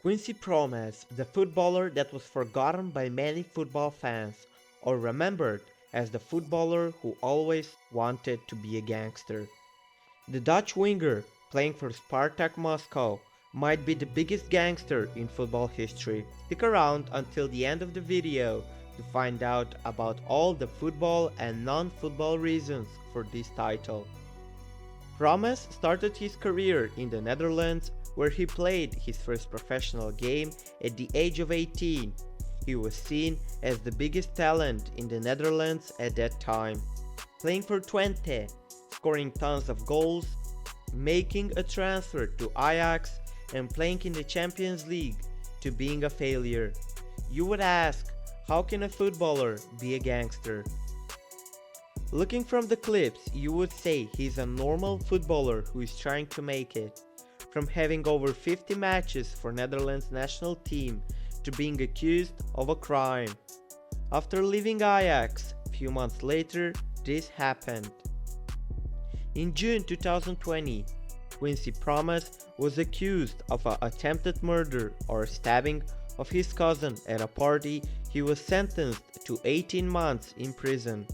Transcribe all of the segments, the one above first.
Quincy Promes, the footballer that was forgotten by many football fans, or remembered as the footballer who always wanted to be a gangster. The Dutch winger, playing for Spartak Moscow, might be the biggest gangster in football history. Stick around until the end of the video to find out about all the football and non-football reasons for this title. Promes started his career in the Netherlands, where he played his first professional game at the age of 18. He was seen as the biggest talent in the Netherlands at that time, playing for Twente, scoring tons of goals, making a transfer to Ajax, and playing in the Champions League, to being a failure. You would ask, how can a footballer be a gangster? Looking from the clips, you would say he's a normal footballer who is trying to make it. From having over 50 matches for Netherlands national team to being accused of a crime. After leaving Ajax, a few months later, this happened. In June 2020, Quincy Promes was accused of an attempted murder or stabbing of his cousin at a party. He was sentenced to 18 months in prison.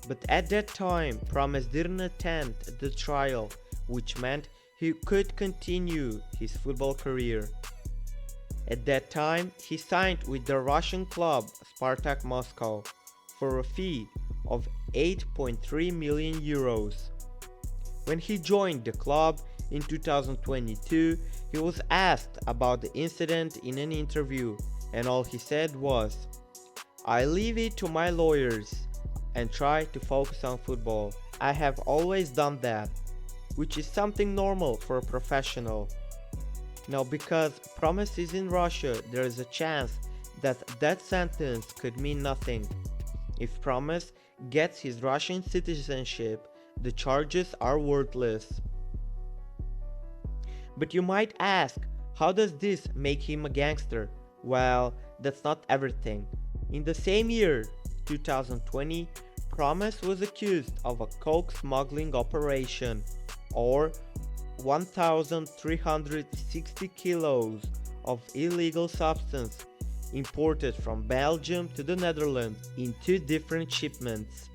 But at that time, Promes didn't attend the trial, which meant he could continue his football career. At that time, he signed with the Russian club Spartak Moscow for a fee of 8.3 million euros. When he joined the club in 2022, he was asked about the incident in an interview, and all he said was, "I leave it to my lawyers and try to focus on football. I have always done that," which is something normal for a professional. Now, because Promes is in Russia, there is a chance that that sentence could mean nothing. If Promes gets his Russian citizenship, the charges are worthless. But you might ask, how does this make him a gangster? Well, that's not everything. In the same year, 2020, Promes was accused of a coke smuggling operation, or 1,360 kilos of illegal substance imported from Belgium to the Netherlands in 2 different shipments.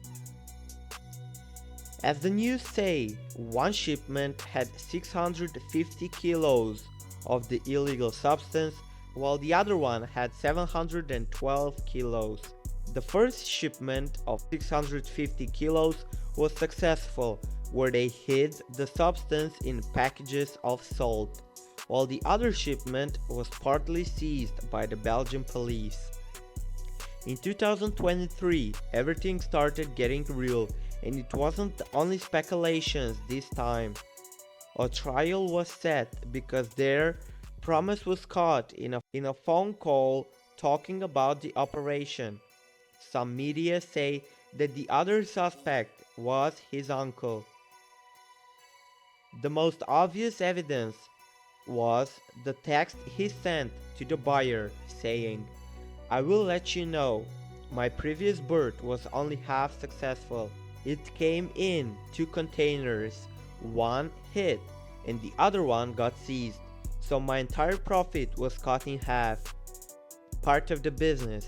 As the news say, one shipment had 650 kilos of the illegal substance, while the other one had 712 kilos. The first shipment of 650 kilos was successful, where they hid the substance in packages of salt, while the other shipment was partly seized by the Belgian police. In 2023, everything started getting real, and it wasn't only speculations this time. A trial was set because their Promes was caught in a phone call talking about the operation. Some media say that the other suspect was his uncle. The most obvious evidence was the text he sent to the buyer saying, "I will let you know, my previous bird was only half successful. It came in 2 containers, one hit and the other one got seized, so my entire profit was cut in half. Part of the business."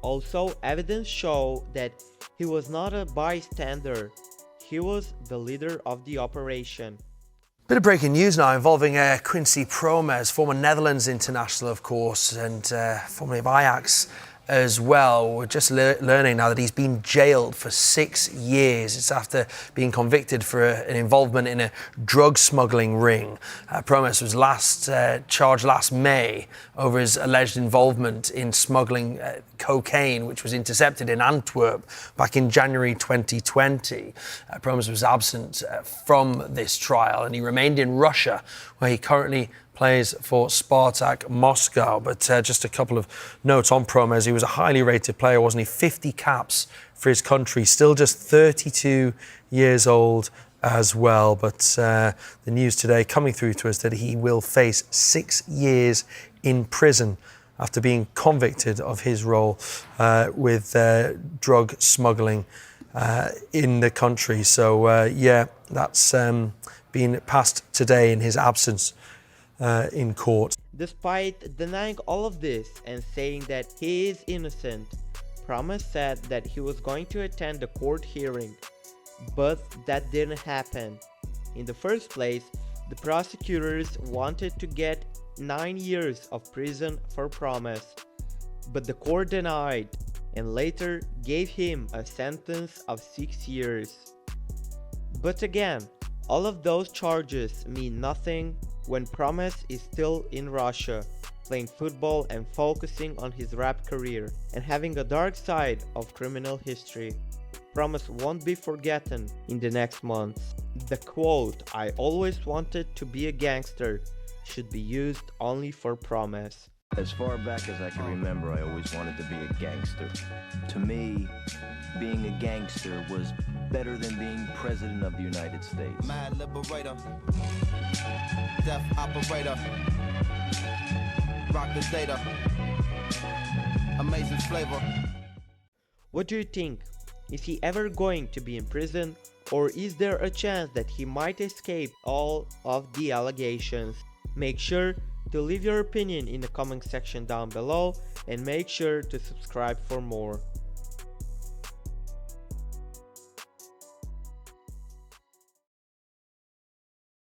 Also, evidence show that he was not a bystander, he was the leader of the operation. Bit of breaking news now involving Quincy Promes, former Netherlands international, of course, and formerly of Ajax as well. We're just learning now that he's been jailed for 6 years. It's after being convicted for an involvement in a drug smuggling ring. Promes was charged last May over his alleged involvement in smuggling cocaine, which was intercepted in Antwerp back in January 2020. Promes was absent from this trial, and he remained in Russia, where he currently plays for Spartak Moscow. But just a couple of notes on Promes. He was a highly rated player, wasn't he? 50 caps for his country, still just 32 years old as well. But the news today coming through to us that he will face 6 years in prison after being convicted of his role with drug smuggling in the country. So, that's been passed today in his absence in court. Despite denying all of this and saying that he is innocent, Promise said that he was going to attend the court hearing, but that didn't happen. In the first place, the prosecutors wanted to get 9 years of prison for Promise, but the court denied and later gave him a sentence of 6 years. But again, all of those charges mean nothing when Promise is still in Russia, playing football and focusing on his rap career, and having a dark side of criminal history. Promise won't be forgotten in the next months. The quote, "I always wanted to be a gangster," should be used only for Promise. As far back as I can remember, I always wanted to be a gangster. To me, being a gangster was better than being president of the United States. Mad liberator, death operator, rock the data, amazing flavor. What do you think? Is he ever going to be in prison, or is there a chance that he might escape all of the allegations? Make sure to leave your opinion in the comment section down below and make sure to subscribe for more.